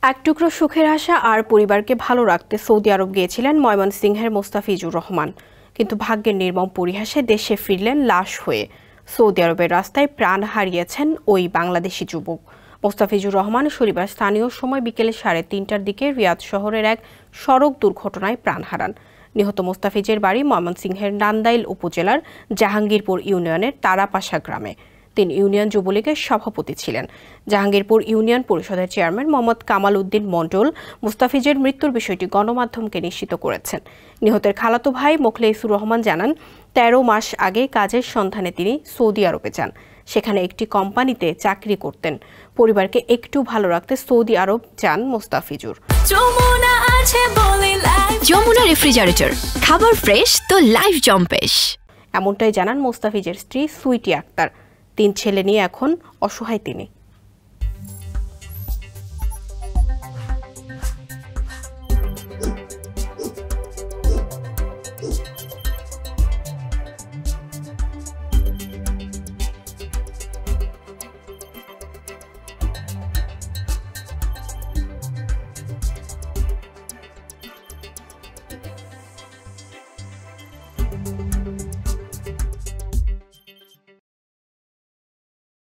এক টুকরো সুখের আশা আর পরিবারকে ভালো রাখতে সৌদি আরব গিয়েছিলেন ময়মনসিংহের মোস্তাফিজুর রহমান, কিন্তু ভাগ্যের নির্মম পরিহাসে দেশে ফিরলেন লাশ হয়ে। সৌদি আরবের রাস্তায় প্রাণ হারিয়েছেন ওই বাংলাদেশি যুবক। মোস্তাফিজুর রহমান শনিবার স্থানীয় সময় বিকেল 3:30টার দিকে রিয়াদ শহরের এক সড়ক দুর্ঘটনায় প্রাণ হারান। নিহত মোস্তাফিজের বাড়ি ময়মনসিংহের নান্দাইল উপজেলার জাহাঙ্গীরপুর ইউনিয়নের তারাপাশা গ্রামে। তিনি ইউনিয়ন যুবলীগের সভাপতি ছিলেন। জাহাঙ্গীরপুর ইউনিয়ন পরিষদের চেয়ারম্যান মোহাম্মদ কামাল উদ্দিন মণ্ডল মুস্তাফিজের মৃত্যুর বিষয়টি গণমাধ্যমকে নিশ্চিত করেছেন। নিহতের খালাতো ভাই মোখলেসুর রহমান জানান, 13 মাস আগে কাজের সন্ধানে তিনি সৌদি আরবে যান। সেখানে একটি কোম্পানিতে চাকরি করতেন। পরিবারকে একটু ভালো রাখতে সৌদি আরব যান মোস্তাফিজুর। যমুনা রেফ্রিজারেটর, খাবার ফ্রেশ তো লাইফ জম্পেশ। এমনটাই জানান মোস্তাফিজের স্ত্রী সুইটি আক্তার। 3 ছেলে নিয়ে এখন অসহায় তিনি।